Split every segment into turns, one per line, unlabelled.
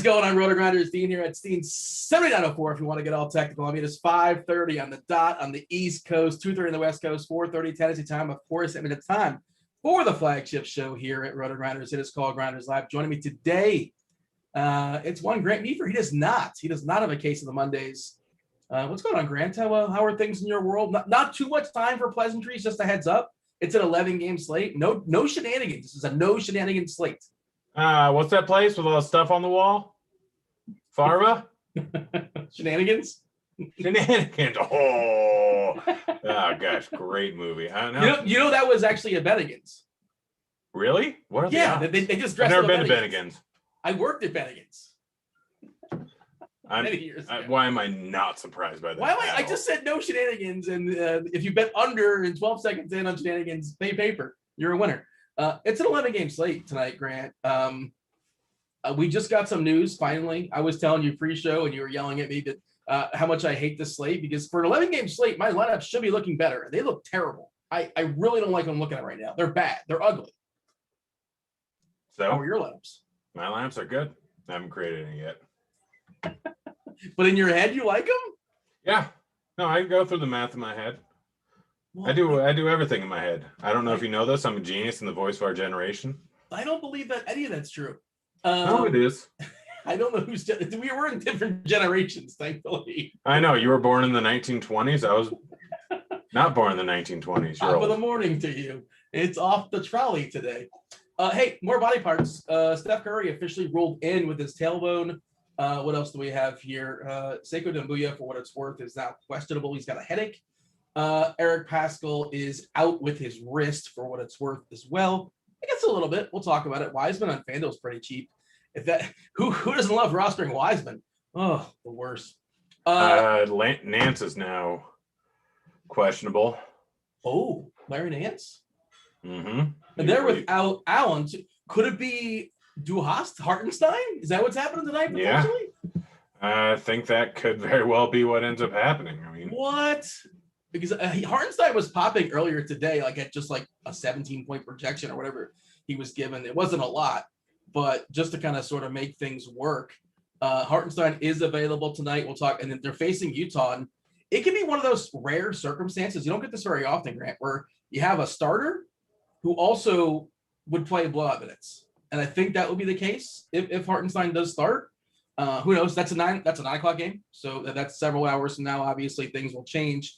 is going on, Rotogrinders? Dean here at Steen 7904 if you want to get all technical. I mean, it's 5:30 on the dot on the East Coast, 2:30 on the West Coast, 4:30 Tennessee time. Of course, I mean, it's time for the flagship show here at Rotogrinders. It is called Grinderslive. Joining me today, it's one Grant Neefer. He does not have a case of the Mondays. What's going on, Grant? How are things in your world? Not too much time for pleasantries, just a heads up. It's an 11-game slate. No shenanigans. This is a no shenanigans slate.
What's that place with all the stuff on the wall? Farva?
Shenanigans?
Shenanigans. Oh gosh, great movie. I don't know.
You know that was actually a Bennigan's.
Really? What are
they just dressed
I've
up
never been to Bennigan's.
I worked at Bennigan's. Many years ago.
Why am I not surprised by that?
Why am I just said no shenanigans, and if you bet under and 12 seconds in on shenanigans, pay paper. You're a winner. It's an 11-game slate tonight, Grant. We just got some news, finally. I was telling you pre-show, and you were yelling at me that how much I hate this slate, because for an 11-game slate, my lineup should be looking better. They look terrible. I really don't like them looking at right now. They're bad. They're ugly.
So,
how are your lineups?
My lineups are good. I haven't created any yet.
But in your head, you like them?
Yeah. No, I go through the math in my head. Well, I do everything in my head. I don't know if you know this. I'm a genius in the voice of our generation.
I don't believe that any of that's true.
No, it is.
I don't know who's. We were in different generations, thankfully.
I know. You were born in the 1920s. I was not born in the 1920s.
Top of the morning to you. It's off the trolley today. Hey, more body parts. Steph Curry officially ruled in with his tailbone. What else do we have here? Sekou Doumbouya, for what it's worth, is now questionable. He's got a headache. Eric Paschall is out with his wrist, for what it's worth as well. I guess a little bit. We'll talk about it. Wiseman on FanDuel is pretty cheap. If that who doesn't love rostering Wiseman? Oh, the worst.
Nance is now questionable.
Oh, Larry Nance.
Mm-hmm.
And they're without Allen. Could it be Hartenstein? Is that what's happening tonight potentially?
Yeah. I think that could very well be what ends up happening. I mean,
what? Because Hartenstein was popping earlier today, like at just like a 17-point projection or whatever he was given. It wasn't a lot, but just to kind of sort of make things work. Hartenstein is available tonight. We'll talk, and then they're facing Utah. And it can be one of those rare circumstances. You don't get this very often, Grant, where you have a starter who also would play blowout minutes. And I think that would be the case if Hartenstein does start. Who knows? That's a 9 o'clock game. So that's several hours from now. Obviously, things will change.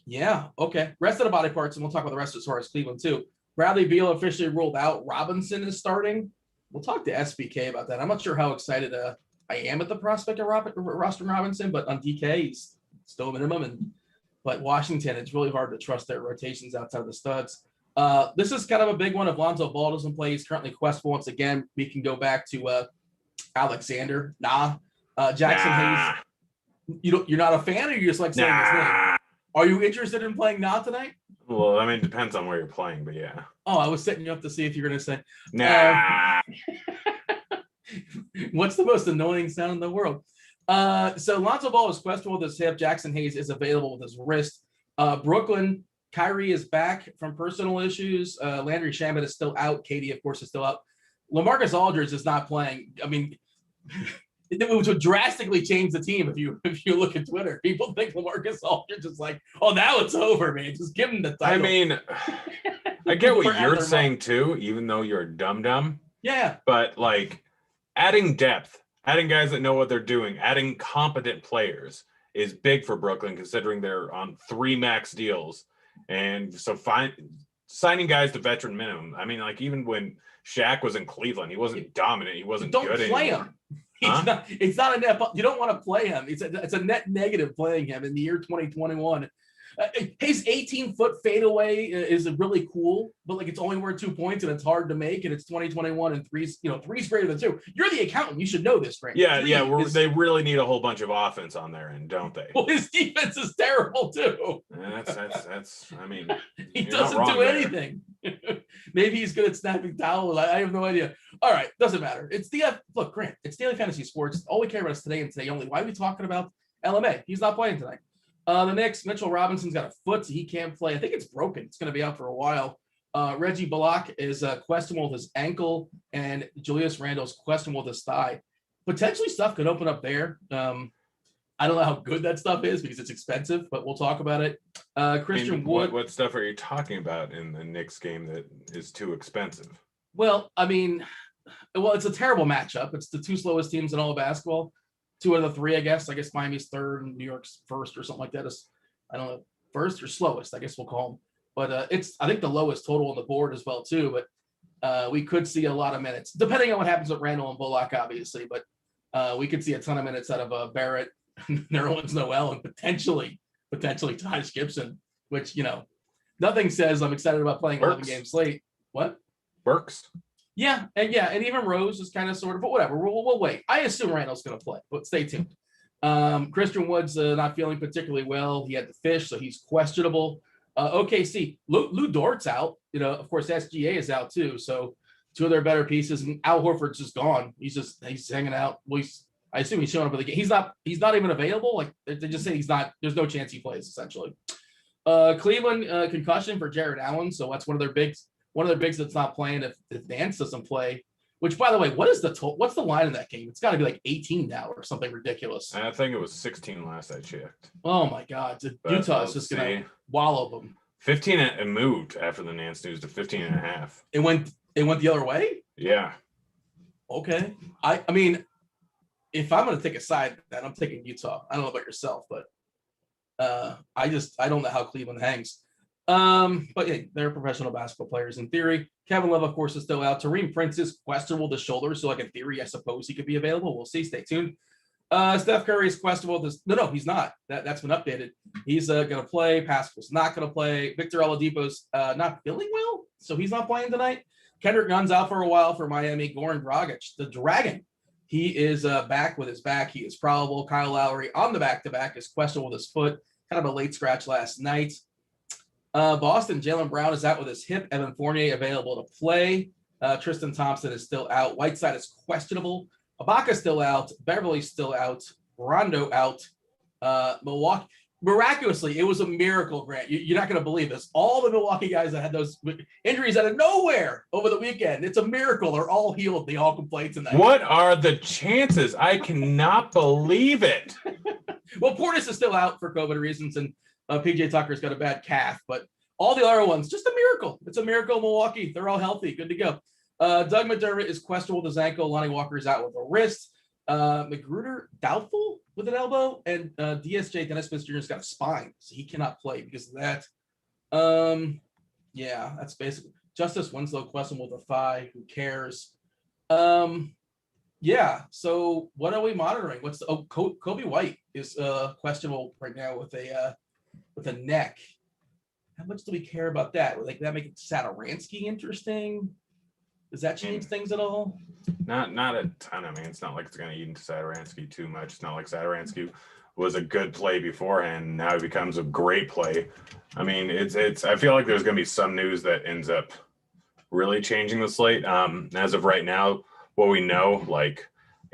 Yeah, okay. Rest of the body parts, and we'll talk about the rest as far as Cleveland too. Bradley Beal officially ruled out. Robinson is starting. We'll talk to SBK about that. I'm not sure how excited I am at the prospect of rostering Robinson, but on DK, he's still a minimum. But Washington, it's really hard to trust their rotations outside of the studs. This is kind of a big one. If Lonzo Ball doesn't play, he's currently questionable once again. We can go back to Alexander. Jackson Hayes. You're not a fan, or you just like saying his name? Are you interested in playing tonight?
Well, I mean, it depends on where you're playing, but yeah.
Oh, I was setting you up to see if you're going to say
nah.
What's the most annoying sound in the world? So Lonzo Ball is questionable with his hip. Jackson Hayes is available with his wrist. Brooklyn, Kyrie is back from personal issues. Landry Shamet is still out. Katie, of course, is still out. LaMarcus Aldridge is not playing. I mean, it would drastically change the team if you look at Twitter. People think LaMarcus Aldridge is like, oh, now it's over, man. Just give him the title.
I mean, I get what you're saying too, even though you're a dum-dum.
Yeah.
But like adding depth, adding guys that know what they're doing, adding competent players is big for Brooklyn, considering they're on 3 max deals. And so signing guys to veteran minimum. I mean, like even when Shaq was in Cleveland, he wasn't dominant. He wasn't good anymore. Don't play him.
It's not a net. You don't want to play him. It's a net negative playing him in the year 2021. His 18-foot fadeaway is really cool, but like it's only worth 2 points and it's hard to make, and it's 2021 and three's greater than 2. You're the accountant. You should know this, right?
Yeah, they really need a whole bunch of offense on their end, don't they?
Well, his defense is terrible too.
That's. I mean,
he doesn't do anything. Maybe he's good at snapping towels. I have no idea. All right, doesn't matter. Look, Grant. It's daily fantasy sports. All we care about is today and today only. Why are we talking about LMA? He's not playing tonight. The Knicks, Mitchell Robinson's got a foot, so he can't play. I think it's broken. It's going to be out for a while. Reggie Bullock is questionable with his ankle, and Julius Randle's questionable with his thigh. Potentially stuff could open up there. I don't know how good that stuff is because it's expensive, but we'll talk about it. Christian Wood.
What stuff are you talking about in the Knicks game that is too expensive?
Well, I mean, it's a terrible matchup. It's the two slowest teams in all of basketball. 2 out of the 3, I guess. I guess Miami's 3rd and New York's 1st or something like that. I don't know, 1st or slowest, I guess we'll call them. But it's, I think, the lowest total on the board as well, too. But we could see a lot of minutes, depending on what happens with Randle and Bullock, obviously. But we could see a ton of minutes out of Barrett, Nerlens Noel, and potentially Taj Gibson, which, nothing says I'm excited about playing 11-game slate. What?
Works.
Yeah, and even Rose is kind of sort of, but whatever. We'll wait. I assume Randall's going to play, but stay tuned. Christian Wood's not feeling particularly well. He had the fish, so he's questionable. OKC, Lou Dort's out. Of course, SGA is out too. So 2 of their better pieces, and Al Horford's just gone. He's hanging out. Well, I assume he's showing up for the game. He's not even available. Like they just say he's not. There's no chance he plays essentially. Cleveland concussion for Jared Allen, so that's one of their bigs that's not playing if Nance doesn't play. Which, by the way, what's the line in that game? It's got to be like 18 now or something ridiculous.
I think it was 16 last I checked.
Oh my God, Utah is just gonna wallow them.
15 and moved after the Nance news to 15 and a half.
It went the other way.
Yeah.
Okay. I mean, if I'm going to take a side, then I'm taking Utah. I don't know about yourself, but I don't know how Cleveland hangs. But yeah, they're professional basketball players in theory. Kevin Love, of course, is still out. Tareem Prince is questionable with the shoulder, so like in theory, I suppose he could be available. We'll see. Stay tuned. Steph Curry is questionable. No, he's not. That's been updated. He's going to play. Pascal's not going to play. Victor Oladipo's not feeling well, so he's not playing tonight. Kendrick Nunn's out for a while for Miami. Goran Dragic, the Dragon, he is back with his back. He is probable. Kyle Lowry on the back-to-back is questionable with his foot. Kind of a late scratch last night. Boston, Jaylen Brown is out with his hip. Evan Fournier available to play. Tristan Thompson is still out. Whiteside is questionable. Ibaka's still out. Beverly's still out. Rondo out. Milwaukee. Miraculously, it was a miracle, Grant. You're not going to believe this. All the Milwaukee guys that had those injuries out of nowhere over the weekend. It's a miracle. They're all healed. They all can play tonight.
What are the chances? I cannot believe it.
Well, Portis is still out for COVID reasons, and PJ Tucker's got a bad calf, but all the other ones, just a miracle. It's a miracle, Milwaukee. They're all healthy. Good to go. Doug McDermott is questionable with his ankle. Lonnie Walker is out with a wrist. Magruder, doubtful with an elbow. And DSJ, Dennis Smith Jr. has got a spine, so he cannot play because of that. Yeah, that's basically. Justice Winslow, questionable with a thigh. Who cares? Yeah, so what are we monitoring? Kobe White is questionable right now with a neck. How much do we care about that? Would that make it Satoransky interesting? Does that change things at all?
Not a ton. I mean, it's not like it's going to eat into Satoransky too much. It's not like Satoransky was a good play beforehand. Now he becomes a great play. I mean, it's. I feel like there's going to be some news that ends up really changing the slate. As of right now, what we know,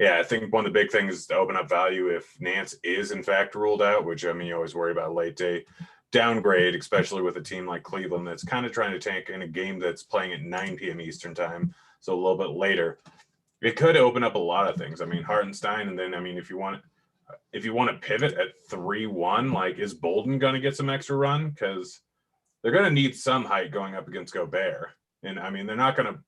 I think one of the big things is to open up value if Nance is in fact ruled out, which, I mean, you always worry about late day downgrade, especially with a team like Cleveland that's kind of trying to tank in a game that's playing at 9 p.m. Eastern time, so a little bit later. It could open up a lot of things. I mean, Hartenstein, and then, I mean, if you want to pivot at 3-1, is Bolden going to get some extra run? Because they're going to need some height going up against Gobert. And, I mean, they're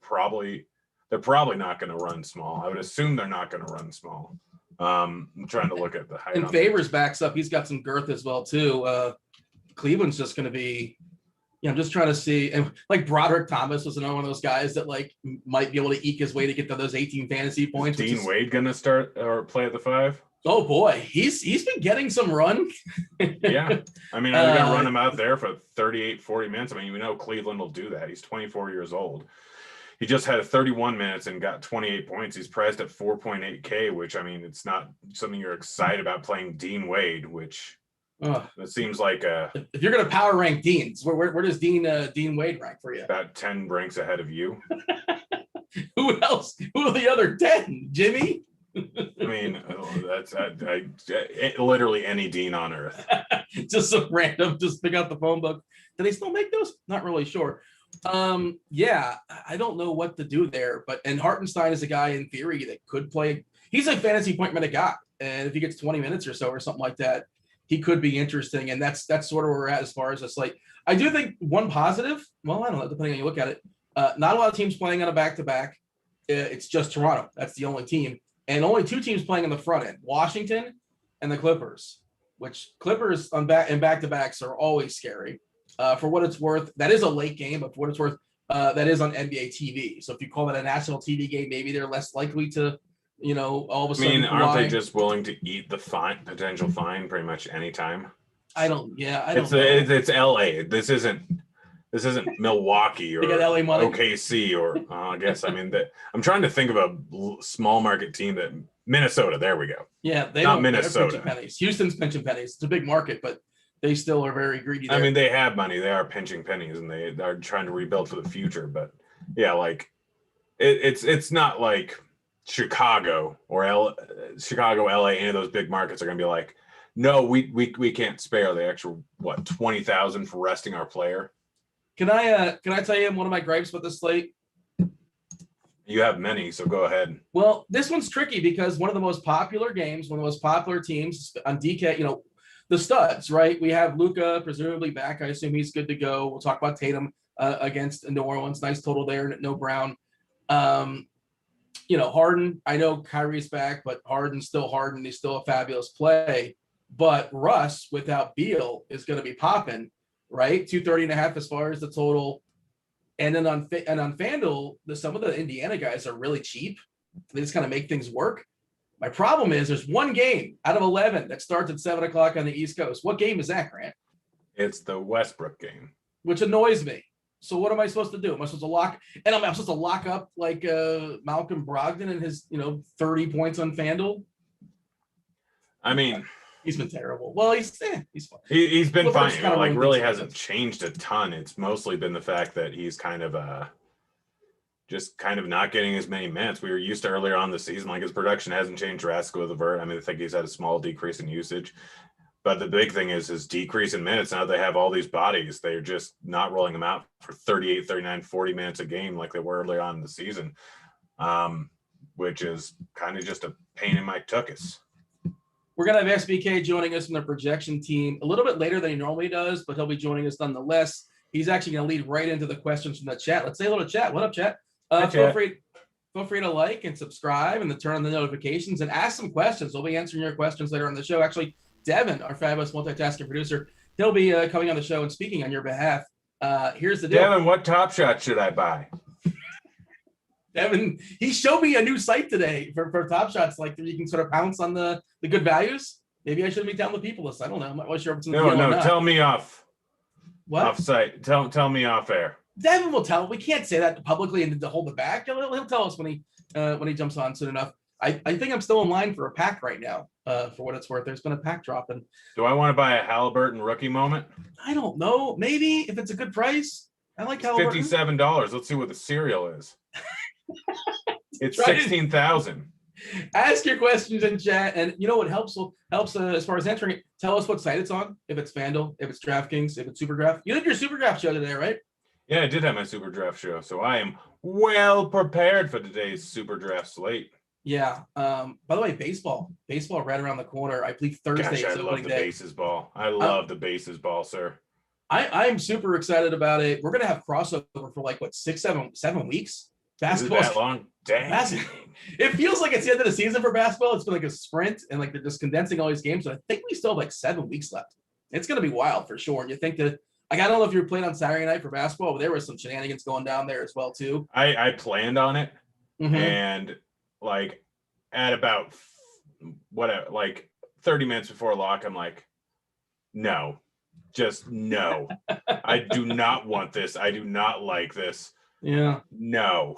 probably not going to run small. I would assume they're not going to run small. I'm trying to look at the height.
And Favors backs up. He's got some girth as well, too. Cleveland's just going to be, I'm just trying to see. And Broderick Thomas was another one of those guys that might be able to eke his way to get to those 18 fantasy points.
Is Dean Wade going to start or play at the 5?
Oh boy, he's been getting some run.
Yeah. I mean, are they going to run him out there for 38, 40 minutes? I mean, we know Cleveland will do that. He's 24 years old. He just had 31 minutes and got 28 points. He's priced at 4.8K, which, I mean, it's not something you're excited about playing Dean Wade, which that seems like
if you're going to power rank Deans, where does Dean Wade rank for you?
About 10 ranks ahead of you.
Who else? Who are the other 10? Jimmy?
I mean, that's literally any Dean on earth.
Just some random, just pick out the phone book. Do they still make those? Not really sure. Yeah, I don't know what to do there, and Hartenstein is a guy in theory that could play. He's a fantasy point minute guy, and if he gets 20 minutes or so or something like that, he could be interesting. And that's sort of where we're at as far as a slate. I do think one positive. Well, I don't know, depending on how you look at it. Not a lot of teams playing on a back-to-back. It's just Toronto. That's the only team, and only two teams playing on the front end: Washington and the Clippers. Which Clippers on back-to-backs are always scary. For what it's worth, that is a late game, but for what it's worth, that is on NBA TV. So if you call it a national TV game, maybe they're less likely to, all of a sudden.
Aren't they just willing to eat the potential fine pretty much anytime?
I don't know.
It's LA. This isn't Milwaukee or
LA money.
OKC or I guess I'm trying to think of a small market team that Minnesota. There we go.
Yeah,
not Minnesota.
Pennies. Houston's pinching pennies. It's a big market, but they still are very greedy there.
They have money. They are pinching pennies, and they are trying to rebuild for the future. But yeah, like it's not like Chicago or Chicago, LA. Any of those big markets are going to be like, no, we can't spare the extra 20,000 for resting our player.
Can I tell you one of my gripes with this slate?
You have many, so go ahead.
Well, this one's tricky because one of the most popular games, one of the most popular teams on DK, the studs, right? We have Luka presumably back. I assume he's good to go. We'll talk about Tatum against New Orleans. Nice total there. No Brown. Harden. I know Kyrie's back, but Harden's still Harden. He's still a fabulous play. But Russ without Beal is going to be popping, right? 230.5 as far as the total. And then on FanDuel, some of the Indiana guys are really cheap. They just kind of make things work. My problem is there's one game out of 11 that starts at 7 o'clock on the East Coast. What game is that, Grant?
It's the Westbrook game,
which annoys me. So what am I supposed to do? Am I supposed to lock? And I'm supposed to lock up like Malcolm Brogdon and his 30 points on FanDuel.
He's
been terrible. Well, he's fine.
He's been fine. Really hasn't changed a ton. It's mostly been the fact that he's kind of not getting as many minutes. We were used to earlier on the season, his production hasn't changed drastically with the vert. I think he's had a small decrease in usage, but the big thing is his decrease in minutes. Now they have all these bodies. They're just not rolling them out for 38, 39, 40 minutes a game like they were earlier on in the season, which is kind of just a pain in my tuchus.
We're going to have SBK joining us from the projection team a little bit later than he normally does, but he'll be joining us nonetheless. He's actually going to lead right into the questions from the chat. Let's say hello to chat. What up, chat? Feel free to like and subscribe and to turn on the notifications and ask some questions. We'll be answering your questions later on the show. Actually, Devin, our fabulous multitasking producer, he'll be coming on the show and speaking on your behalf. Here's the deal.
Devin, what Top Shot should I buy?
Devin, he showed me a new site today for Top Shots, like you can sort of pounce on the good values. Maybe I shouldn't be telling the people this. I don't know. I'm not really sure if it's in the deal or not.
Tell me off.
What?
Off site. Tell me off air.
Devin will tell. We can't say that publicly and to hold it back. He'll tell us when he jumps on soon enough. I think I'm still in line for a pack right now. For what it's worth, there's been a pack drop. And
do I want to buy a Halliburton rookie moment?
I don't know. Maybe if it's a good price. I like Halliburton.
$57. Let's see what the cereal is. It's 16,000.
Ask your questions in chat, and what helps as far as answering it. Tell us what site it's on. If it's FanDuel, if it's DraftKings, if it's SuperDraft. You did your SuperDraft show today, right?
Yeah, I did have my SuperDraft show, so I am well prepared for today's SuperDraft slate.
Yeah. By the way, baseball right around the corner. I believe Thursday.
Gosh, I love the bases ball. I love the bases ball, sir.
I'm super excited about it. We're gonna have crossover for 7 weeks. Basketball
that long? Dang.
It feels like it's the end of the season for basketball. It's been like a sprint, and they're just condensing all these games. So I think we still have 7 weeks left. It's going to be wild for sure. And you think that, I don't know if you were playing on Saturday night for basketball, but there was some shenanigans going down there as well too.
I planned on it, and at about 30 minutes before lock, I'm like, no, just no. I do not want this. I do not like this.
Yeah.
No.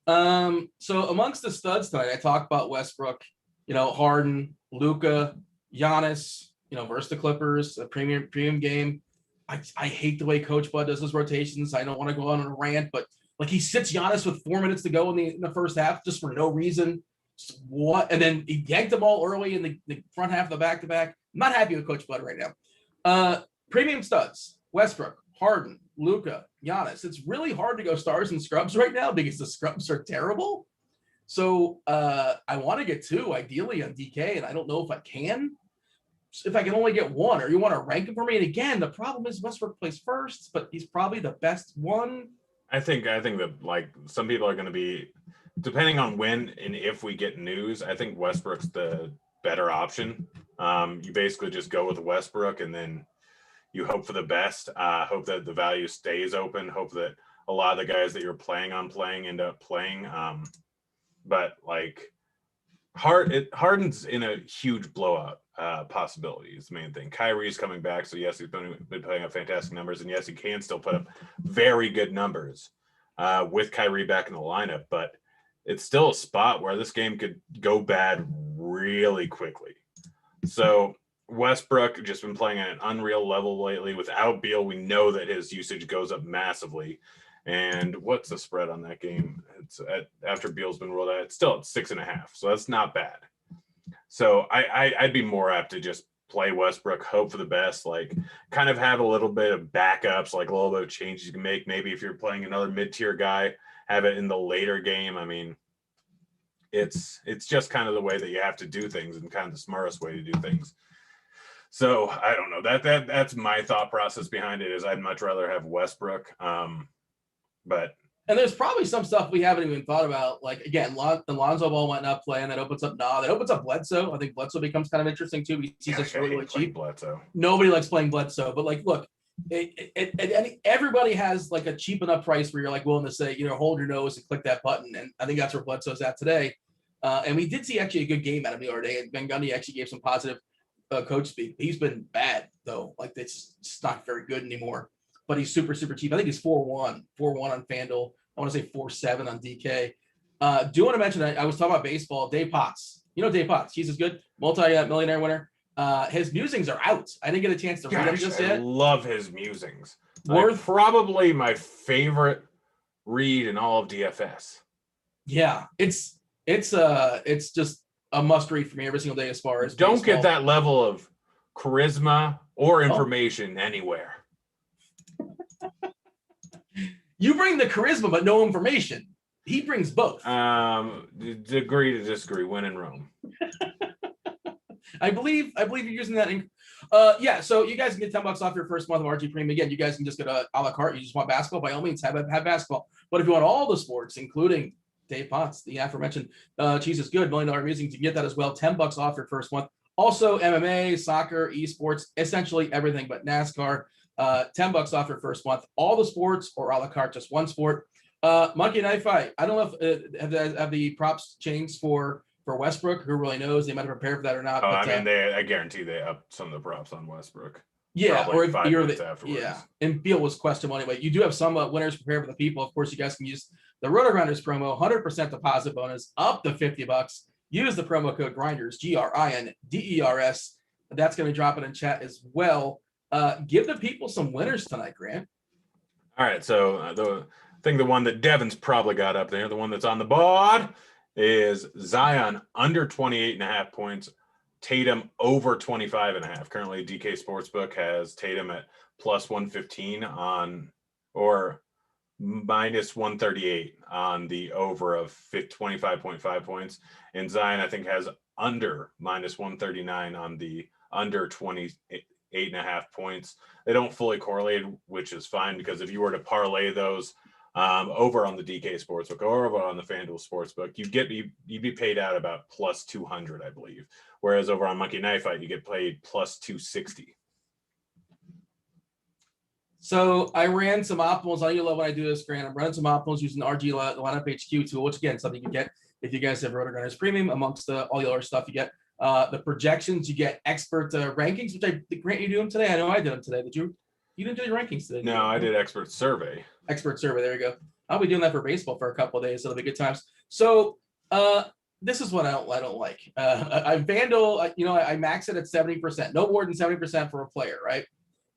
So amongst the studs tonight, I talked about Westbrook, Harden, Luka, Giannis, versus the Clippers, a premium game. I hate the way Coach Bud does his rotations. I don't want to go on a rant, but he sits Giannis with 4 minutes to go in the first half just for no reason. What? And then he yanked them all early in the front half of the back-to-back. I'm not happy with Coach Bud right now. Premium studs: Westbrook, Harden, Luka, Giannis. It's really hard to go stars and scrubs right now because the scrubs are terrible. So I want to get 2 ideally on DK, and I don't know if I can. If I can only get 1, or you want to rank him for me. And again, the problem is Westbrook plays first, but he's probably the best one.
I think that like some people are going to be, depending on when and if we get news, I think Westbrook's the better option. You basically just go with Westbrook, and then you hope for the best. Hope that the value stays open. Hope that a lot of the guys that you're playing end up playing. But like Harden's in a huge blowout possibility is the main thing. Kyrie's coming back, so yes, he's been putting up fantastic numbers, and yes, he can still put up very good numbers with Kyrie back in the lineup, but it's still a spot where this game could go bad really quickly. So Westbrook just been playing at an unreal level lately. Without Beal, we know that his usage goes up massively. And what's the spread on that game? It's after Beal's been rolled out, it's still at 6.5. So that's not bad. So I'd be more apt to just play Westbrook, hope for the best, like kind of have a little bit of backups, like a little bit of changes you can make. Maybe if you're playing another mid-tier guy, have it in the later game. I mean, it's just kind of the way that you have to do things, and kind of the smartest way to do things. So I don't know, that's my thought process behind it, is I'd much rather have Westbrook.
And there's probably some stuff we haven't even thought about. Like, again, the Lonzo ball went up play, and that opens up that opens up Bledsoe. I think Bledsoe becomes kind of interesting too, because he's just really cheap.
Bledsoe.
Nobody likes playing Bledsoe, but like, look, everybody has like a cheap enough price where you're like willing to say, hold your nose and click that button. And I think that's where Bledsoe's at today. And we did see actually a good game out of him the other day, and Ben Gundy actually gave some positive coach speak. He's been bad though. Like, it's not very good anymore. But he's super, super cheap. I think he's 4-1 on FanDuel. I want to say 4-7 on DK. Do want to mention that I was talking about baseball. Dave Potts. Dave Potts. He's as good. Multi-millionaire winner. His musings are out. I didn't get a chance to read them just yet.
I love his musings. Probably my favorite read in all of DFS.
Yeah, it's just a must read for me every single day as far as
don't
baseball.
Get that level of charisma or information anywhere.
You bring the charisma, but no information. He brings both.
Agree to disagree. When in Rome.
I believe you're using that. Yeah. So you guys can get $10 off your first month of RG Premium. Again, you guys can just get a la carte. You just want basketball, by all means, have basketball. But if you want all the sports, including Dave Potts, the aforementioned Cheese is Good, $1 million musings, you can get that as well. $10 off your first month. Also, MMA, soccer, esports, essentially everything but NASCAR. $10 off your first month. All the sports, or a la carte, just one sport. Monkey Knife Fight. I don't know if have the props changed for Westbrook. Who really knows? They might have prepared for that or not.
Oh, but, I guarantee they upped some of the props on Westbrook.
Yeah,
probably
or if
5
you're
minutes afterwards.
Yeah, and Beal was questionable anyway. You do have some winners prepared for the people. Of course, you guys can use the Rotogrinders promo, 100% deposit bonus, up to $50. Use the promo code Grinders, GRINDERS. That's going to be dropping in chat as well. Give the people some winners tonight, Grant.
All right, so the one that Devin's probably got up there, the one that's on the board, is Zion under 28.5 points, Tatum over 25.5. Currently, DK Sportsbook has Tatum at plus 115 or minus 138 on the over of 25.5 points, and Zion I think has under minus 139 on the under 28.5 points. They don't fully correlate, which is fine, because if you were to parlay those over on the DK Sportsbook or over on the FanDuel Sportsbook, you'd be paid out about plus 200, I believe. Whereas over on Monkey Knife Fight, you get paid plus 260.
So I ran some optimals. I know you love when I do this, Grant. I'm running some optimals using the RG Lineup HQ tool, which again, something you get if you guys have Rotogrinders Premium. Amongst all the other stuff, you get the projections, you get expert rankings, which Grant, you do them today. I know I did them today. Did you? You didn't do your rankings today?
No, I did expert survey.
Expert survey. There you go. I'll be doing that for baseball for a couple of days. It'll be good times. So this is what I don't like. I FanDuel, I max it at 70%, no more than 70% for a player, right?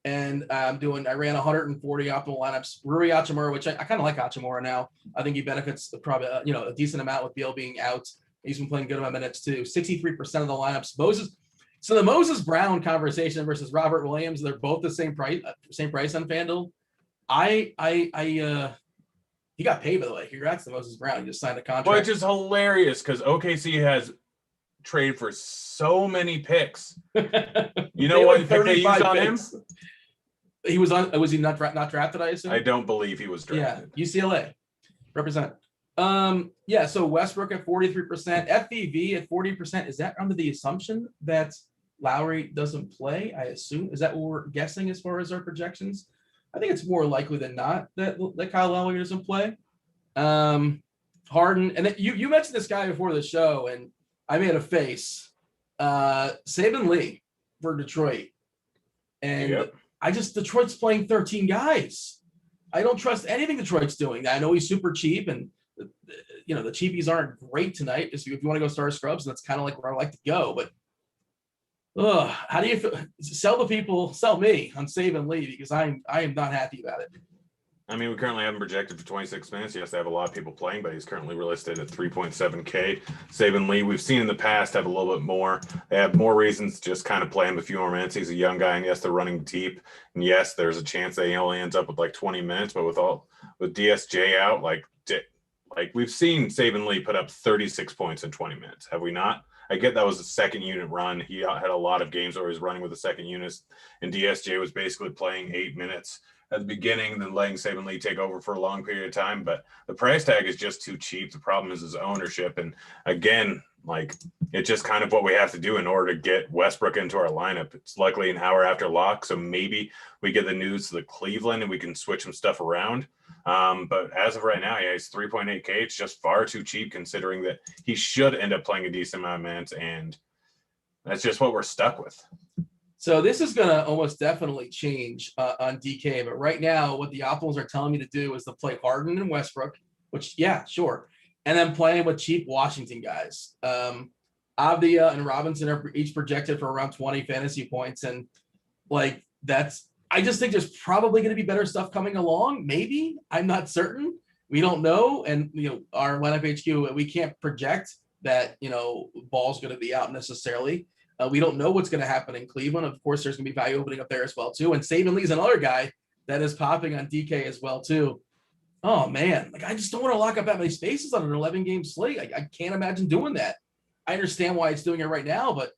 And I ran 140 optimal lineups. Rui Hachimura, which I kind of like Hachimura now. I think he benefits probably a decent amount with Beal being out. He's been playing good amount of minutes too. 63% of the lineups. So the Moses Brown conversation versus Robert Williams, they're both the same price on FanDuel. He got paid, by the way. Congrats to Moses Brown. He just signed a contract.
Which is hilarious because OKC has traded for so many picks. You know what pick they used on him?
He was on. Was he not drafted? I assume.
I don't believe he was drafted.
Yeah, UCLA represent. Yeah. So Westbrook at 43%, FVV at 40%. Is that under the assumption that Lowry doesn't play? I assume. Is that what we're guessing as far as our projections? I think it's more likely than not that Kyle Lowry doesn't play. Harden, and then you mentioned this guy before the show, and I made a face. Saban Lee for Detroit, and Detroit's playing 13 guys. I don't trust anything Detroit's doing. I know he's super cheap, and the cheapies aren't great tonight. If you want to go star scrubs, that's kind of like where I like to go, but. How do you feel? Sell me on Saban Lee because I am not happy about it.
I mean, we currently have him projected for 26 minutes. Yes, they have a lot of people playing, but he's currently listed at 3.7K. Saban Lee, we've seen in the past have a little bit more. They have more reasons to just kind of play him a few more minutes. He's a young guy, and yes, they're running deep. And yes, there's a chance that he only ends up with like 20 minutes. But with DSJ out, like we've seen Saban Lee put up 36 points in 20 minutes, have we not? I get that was a second unit run. He had a lot of games where he was running with the second unit, and DSJ was basically playing 8 minutes at the beginning, then letting Saban Lee take over for a long period of time. But the price tag is just too cheap. The problem is his ownership. And again, it's just kind of what we have to do in order to get Westbrook into our lineup. It's likely an hour after lock, so maybe we get the news to the Cleveland and we can switch some stuff around. But as of right now, he's 3.8K. It's just far too cheap considering that he should end up playing a decent amount of minutes, and that's just what we're stuck with.
So this is going to almost definitely change on DK, but right now what the Optimals are telling me to do is to play Harden and Westbrook, which, yeah, sure, and then playing with cheap Washington guys. Avdia and Robinson are each projected for around 20 fantasy points, and I just think there's probably going to be better stuff coming along. Maybe. I'm not certain. We don't know. And, our lineup HQ, we can't project that, Ball's going to be out necessarily. We don't know what's going to happen in Cleveland. Of course, there's going to be value opening up there as well, too. And Saban Lee's another guy that is popping on DK as well, too. Oh, man. I just don't want to lock up that many spaces on an 11-game slate. I can't imagine doing that. I understand why it's doing it right now, but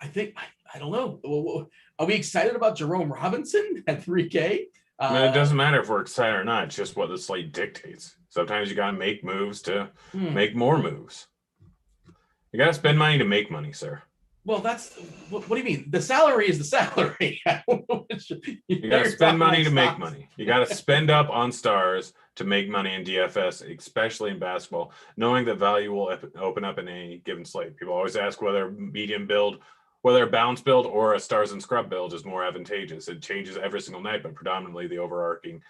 I think I don't know. Are we excited about Jerome Robinson at 3K?
I mean, it doesn't matter if we're excited or not. It's just what the slate dictates. Sometimes you got to make moves to make more moves. You got to spend money to make money, sir.
Well, what do you mean? The salary is the salary.
You got to spend money to make money. You got to spend up on stars to make money in DFS, especially in basketball, knowing that value will open up in any given slate. People always ask whether medium build, whether a bounce build or a stars and scrub build is more advantageous. It changes every single night, but predominantly the overarching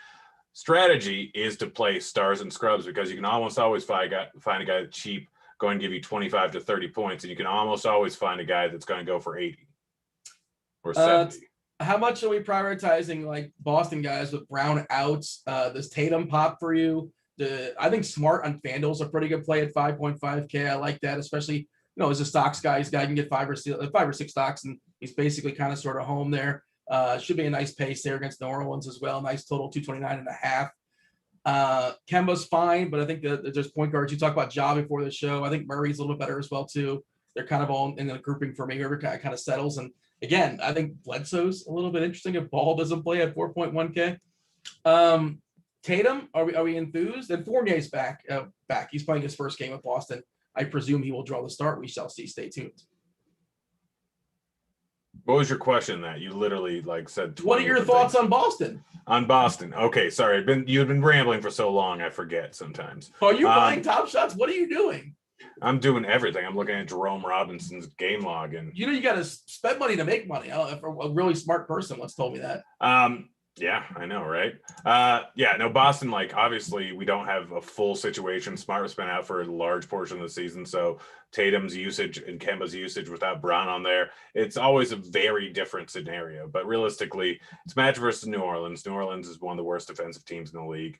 strategy is to play stars and scrubs because you can almost always find a guy that's cheap, going to give you 25 to 30 points, and you can almost always find a guy that's going to go for 80 or 70.
How much are we prioritizing Boston guys with Brown outs? Does Tatum pop for you? I think Smart on FanDuel is a pretty good play at 5.5K. I like that, especially as a stocks guy. This guy can get 5 or 6 stocks, and he's basically kind of sort of home there. Should be a nice pace there against New Orleans as well. Nice total 229.5. Kemba's fine, but I think that there's point guards. You talk about Ja before the show. I think Murray's a little bit better as well too. They're kind of all in the grouping for me. Whoever kind of settles. And again, I think Bledsoe's a little bit interesting if Ball doesn't play at 4.1K. Tatum, are we enthused? And Fournier's back. He's playing his first game with Boston. I presume he will draw the start. We shall see. Stay tuned.
What was your question? That you literally said.
What are your thoughts on Boston?
On Boston, okay. Sorry, you've been rambling for so long. I forget sometimes.
Are you buying top shots? What are you doing?
I'm doing everything. I'm looking at Jerome Robinson's game log, and
you got to spend money to make money. A really smart person once told me that.
Yeah, I know, right? Boston, obviously we don't have a full situation. Smart was been out for a large portion of the season, so Tatum's usage and Kemba's usage without Brown on there, it's always a very different scenario. But realistically, it's match versus New Orleans. New Orleans is one of the worst defensive teams in the league,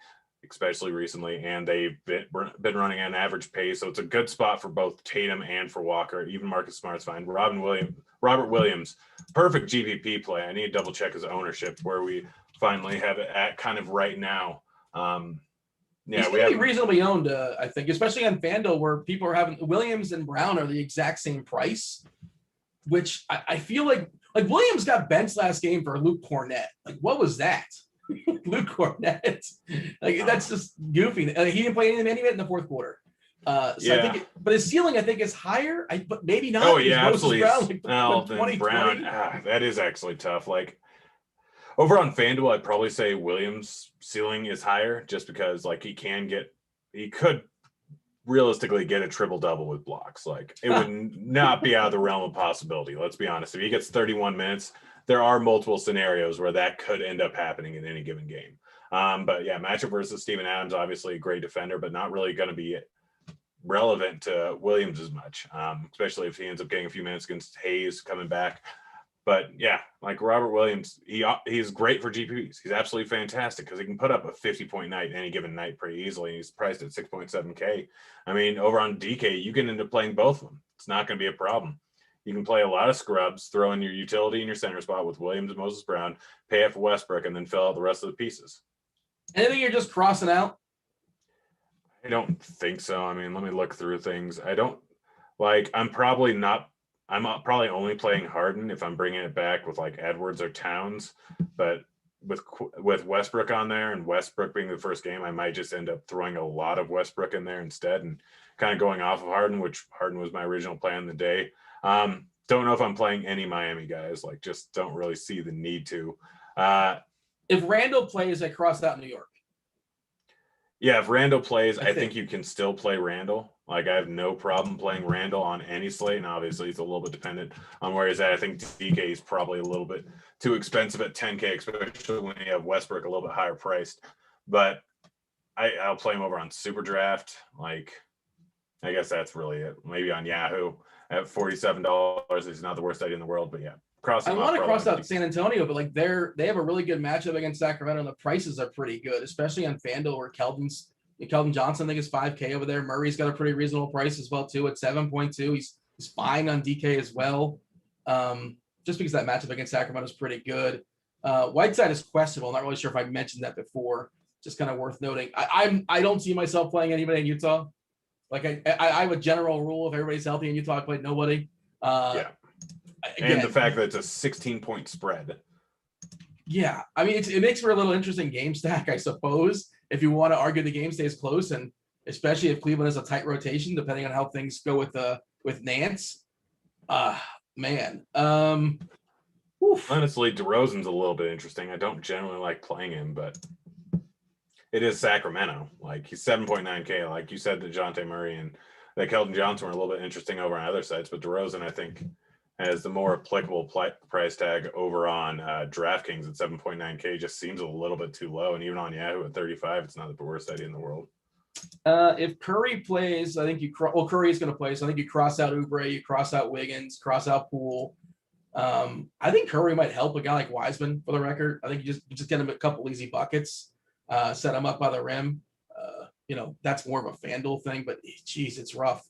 especially recently, and they've been running at an average pace, so it's a good spot for both Tatum and for Walker. Even Marcus Smart's fine. Robert Williams, perfect GPP play. I need to double check his ownership. Where we finally have it at kind of right now.
He's going to be reasonably owned, I think, especially on FanDuel, where people are having Williams and Brown are the exact same price, which I feel like Williams got benched last game for Luke Cornett. Like, what was that? Luke Cornett. Like, that's just goofy. He didn't play any minute in the fourth quarter. I think, but his ceiling, I think, is higher. But maybe not.
Oh yeah, absolutely.
Brown,
that is actually tough. Like, over on FanDuel, I'd probably say Williams' ceiling is higher, just because like he could realistically get a triple double with blocks. Like, it would not be out of the realm of possibility. Let's be honest. If he gets 31 minutes, there are multiple scenarios where that could end up happening in any given game. But yeah, matchup versus Steven Adams, obviously a great defender, but not really going to be relevant to Williams as much, especially if he ends up getting a few minutes against Hayes coming back. But yeah, like Robert Williams, he's great for GPPs. He's absolutely fantastic because he can put up a 50-point night any given night pretty easily. He's priced at 6.7K. I mean, over on DK, you can end up playing both of them. It's not going to be a problem. You can play a lot of scrubs, throw in your utility in your center spot with Williams and Moses Brown, pay it for Westbrook, and then fill out the rest of the pieces.
Anything you're just crossing out?
I don't think so. I mean, let me look through things. I'm probably only playing Harden if I'm bringing it back with like Edwards or Towns, but with Westbrook on there and Westbrook being the first game, I might just end up throwing a lot of Westbrook in there instead and kind of going off of Harden, which Harden was my original plan the day. Don't know if I'm playing any Miami guys, like just don't really see the need to.
If Randall plays, I cross out New York.
Yeah, if Randall plays, I think you can still play Randall. Like, I have no problem playing Randall on any slate, and obviously it's a little bit dependent on where he's at. I think DK is probably a little bit too expensive at 10K, especially when you have Westbrook a little bit higher priced. But I'll play him over on Super Draft. Like, I guess that's really it. Maybe on Yahoo at $47. He's not the worst idea in the world, but yeah.
I want to cross out San Antonio, but like they have a really good matchup against Sacramento, and the prices are pretty good, especially on FanDuel, where Keldon Johnson, I think, is 5K over there. Murray's got a pretty reasonable price as well too at 7.2. He's fine on DK as well, just because that matchup against Sacramento is pretty good. Whiteside is questionable. Not really sure if I mentioned that before. Just kind of worth noting. I don't see myself playing anybody in Utah. Like I have a general rule: if everybody's healthy in Utah, I play nobody.
Yeah. Again, and the fact that it's a 16-point spread.
Yeah, I mean, it makes for a little interesting game stack, I suppose, if you want to argue the game stays close, and especially if Cleveland has a tight rotation, depending on how things go with Nance. Man.
Honestly, DeRozan's a little bit interesting. I don't generally like playing him, but it is Sacramento. Like, he's 7.9K. Like you said, DeJounte Murray and that Keldon Johnson were a little bit interesting over on other sites, but DeRozan, I think, has the more applicable price tag over on DraftKings at 7.9K. Just seems a little bit too low, and even on Yahoo at 35, it's not the worst idea in the world.
If Curry plays, I think Curry is going to play, so I think you cross out Oubre, you cross out Wiggins, cross out Poole. I think Curry might help a guy like Wiseman, for the record. I think you just get him a couple easy buckets, set him up by the rim. That's more of a FanDuel thing, but geez, it's rough.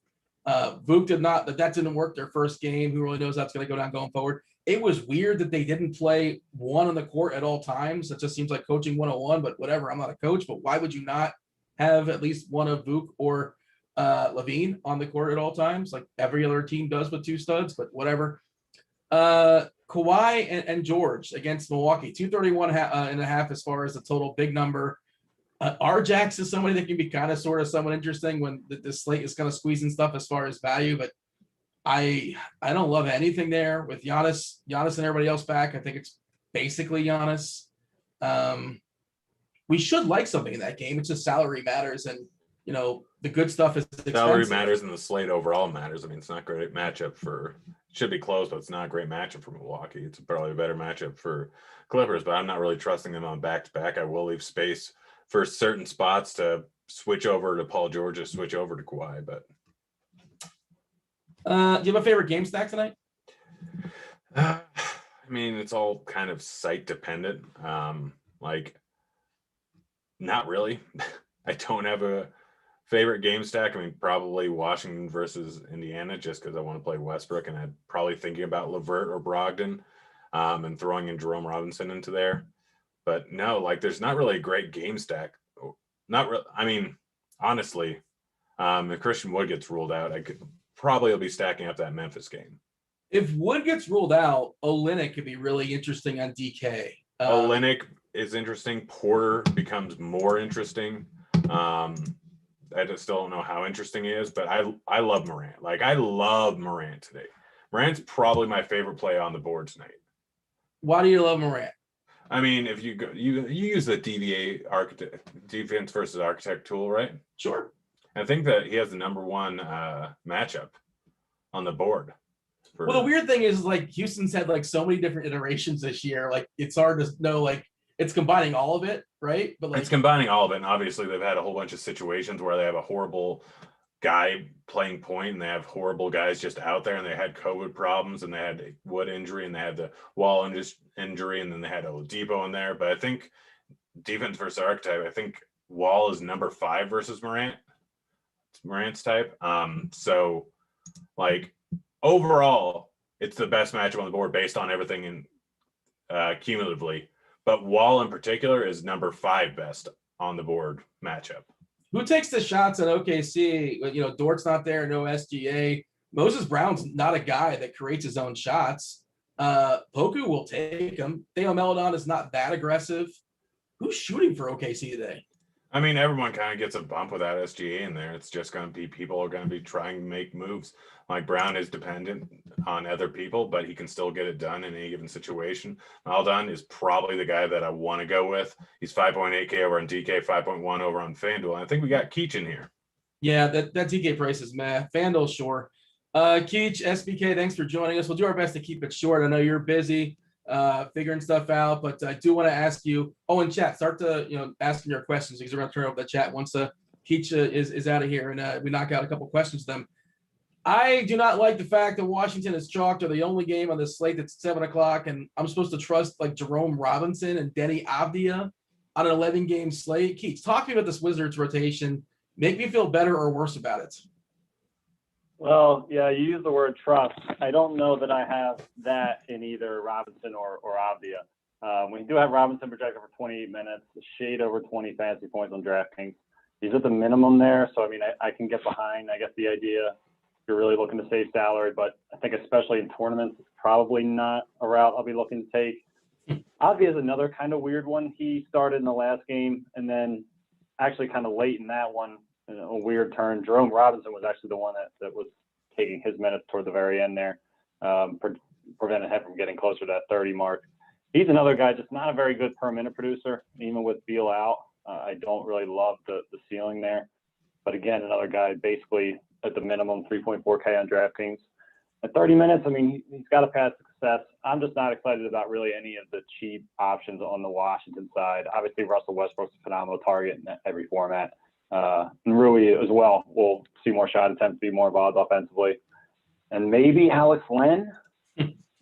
Vuk that didn't work their first game. Who really knows how it's going to go down going forward? It was weird that they didn't play one on the court at all times. It just seems like coaching 101, but whatever. I'm not a coach, but why would you not have at least one of Vuk or Levine on the court at all times? Like every other team does with two studs, but whatever. Kawhi and George against Milwaukee, 231 and a half as far as the total, big number. Rjax is somebody that can be kind of sort of somewhat interesting when the slate is kind of squeezing stuff as far as value, but I don't love anything there with Giannis and everybody else back. I think it's basically Giannis. We should like something in that game. It's just salary matters, and the good stuff is expensive.
Salary matters, and the slate overall matters. I mean, it's not a great matchup for. Should be close, but it's not a great matchup for Milwaukee. It's probably a better matchup for Clippers, but I'm not really trusting them on back-to-back. I will leave space for certain spots to switch over to Paul George or switch over to Kawhi. But
do you have a favorite game stack tonight?
I mean, it's all kind of site dependent. Not really. I don't have a favorite game stack. I mean, probably Washington versus Indiana, just because I want to play Westbrook, and I'm probably thinking about LeVert or Brogdon, and throwing in Jerome Robinson into there. But no, like there's not really a great game stack. Not real. I mean, honestly, if Christian Wood gets ruled out, I could probably be stacking up that Memphis game.
If Wood gets ruled out, Olynyk could be really interesting on DK.
Olynyk is interesting. Porter becomes more interesting. I just still don't know how interesting he is, but I love Morant. Like I love Morant today. Morant's probably my favorite play on the board tonight.
Why do you love Morant?
I mean, if you go, you use the DVA defense versus architect tool, right?
Sure.
I think that he has the number one matchup on the board.
Well, the weird thing is like Houston's had like so many different iterations this year. Like it's hard to know, like it's combining all of it, right? But like
it's combining all of it. And obviously they've had a whole bunch of situations where they have a horrible guy playing point and they have horrible guys just out there, and they had COVID problems and they had a Wood injury and they had the Wall injury and then they had Oladipo in there. But I think defense versus archetype, I think Wall is number 5 versus Morant. It's Morant's type. So like overall, it's the best matchup on the board based on everything in cumulatively. But Wall in particular is number 5 best on the board matchup.
Who takes the shots at OKC? You know, Dort's not there, no SGA. Moses Brown's not a guy that creates his own shots. Poku will take them. Theo Maledon is not that aggressive. Who's shooting for OKC today?
I mean, everyone kind of gets a bump without SGA in there. It's just going to be people are going to be trying to make moves. Like Brown is dependent on other people, but he can still get it done in any given situation. Maledon is probably the guy that I want to go with. He's 5.8K over on DK, 5.1 over on FanDuel. And I think we got Keach in here.
Yeah, that DK price is meh. FanDuel, sure. Keach, SBK, thanks for joining us. We'll do our best to keep it short. I know you're busy figuring stuff out, but I do want to ask you. Oh, in chat, start to asking your questions because we're going to turn over the chat once Keach is out of here and we knock out a couple questions to them. I do not like the fact that Washington is chalked or the only game on the slate that's 7:00, and I'm supposed to trust like Jerome Robinson and Denny Avdia on an 11-game slate. Keith, talk to me about this Wizards rotation. Make me feel better or worse about it.
Well, yeah, you use the word trust. I don't know that I have that in either Robinson or Avdia. We do have Robinson projected for 28 minutes, a shade over 20 fantasy points on DraftKings. He's at the minimum there, so I mean, I can get behind, I guess, the idea. You're really looking to save salary, but I think especially in tournaments, it's probably not a route I'll be looking to take. Avdia is another kind of weird one. He started in the last game and then actually kind of late in that one, a weird turn. Jerome Robinson was actually the one that was taking his minutes toward the very end there, prevented him from getting closer to that 30 mark. He's another guy, just not a very good per minute producer, even with Beal out. I don't really love the ceiling there. But again, another guy basically at the minimum 3.4K on DraftKings. At 30 minutes, I mean, he's got a path to success. I'm just not excited about really any of the cheap options on the Washington side. Obviously, Russell Westbrook's a phenomenal target in every format. And Rui as well will see more shot attempts, be more involved offensively. And maybe Alex Len,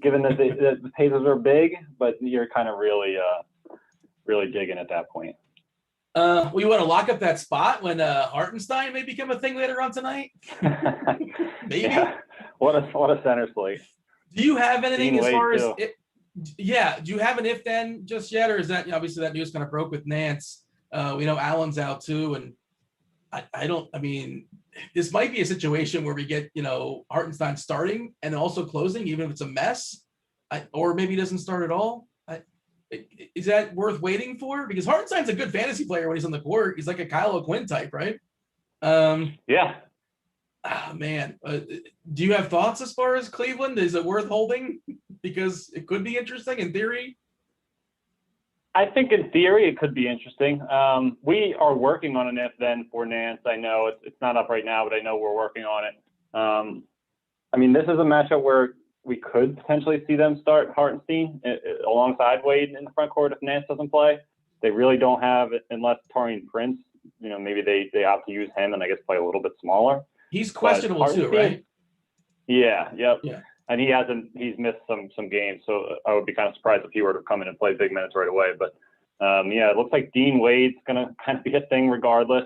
given that the Pacers are big, but you're kind of really digging at that point.
Well, you want to lock up that spot when Hartenstein may become a thing later on tonight? Maybe.
Yeah. What a center slate.
Do you have anything
Dean
as far
Wade,
as
too.
do you have an if then just yet, or is that obviously that news kind of broke with Nance? We know Allen's out too, and I mean, this might be a situation where we get Hartenstein starting and also closing, even if it's a mess, or maybe he doesn't start at all. Is that worth waiting for? Because Hartenstein's a good fantasy player when he's on the court. He's like a Kyle O'Quinn type, right?
Yeah.
Oh, man. Do you have thoughts as far as Cleveland? Is it worth holding? Because it could be interesting in theory.
I think in theory it could be interesting. We are working on an if-then for Nance. I know it's not up right now, but I know we're working on it. I mean, this is a matchup where we could potentially see them start Hartenstein alongside Wade in the front court if Nance doesn't play. They really don't have, unless Taurean Prince, maybe they opt to use him and I guess play a little bit smaller.
He's questionable too, right?
Yeah, yep.
Yeah.
And he's missed some games, so I would be kind of surprised if he were to come in and play big minutes right away. But yeah, it looks like Dean Wade's gonna kind of be a thing regardless.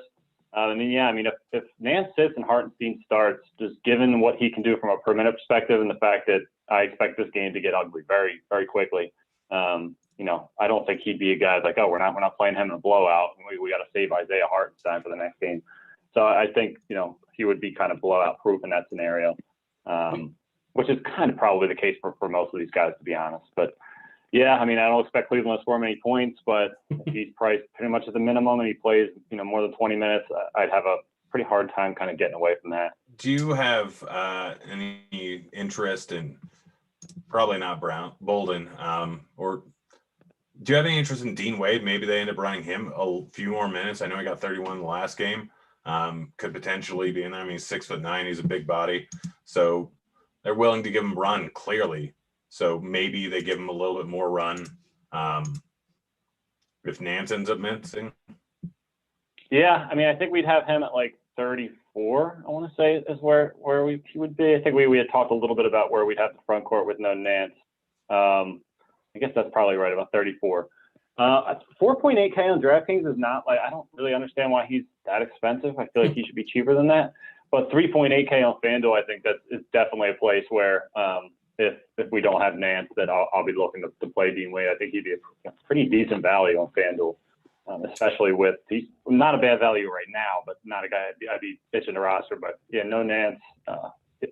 If Nance sits and Hartenstein starts, just given what he can do from a per minute perspective and the fact that I expect this game to get ugly very, very quickly, I don't think he'd be a guy like, oh, we're not playing him in a blowout. We got to save Isaiah Hartenstein for the next game. So I think, he would be kind of blowout proof in that scenario, which is kind of probably the case for most of these guys, to be honest. But yeah, I don't expect Cleveland to score many points, but if he's priced pretty much at the minimum and he plays, more than 20 minutes, I'd have a pretty hard time kind of getting away from that.
Do you have any interest in, probably not Bolden, or do you have any interest in Dean Wade? Maybe they end up running him a few more minutes. I know he got 31 in the last game. Could potentially be in there. He's 6'9". He's a big body. So they're willing to give him run, clearly. So maybe they give him a little bit more run if Nance ends up missing.
Yeah, I think we'd have him at like 34, I want to say, is where he would be. I think we had talked a little bit about where we'd have the front court with no Nance. I guess that's probably right, about 34. 4.8K on DraftKings is not I don't really understand why he's that expensive. I feel like he should be cheaper than that. But 3.8K on FanDuel, I think that is definitely a place where if we don't have Nance, that I'll be looking to play Dean Wade. I think he'd be a pretty decent value on FanDuel, especially with he's not a bad value right now, but not a guy I'd be pitching to roster. But yeah, no Nance.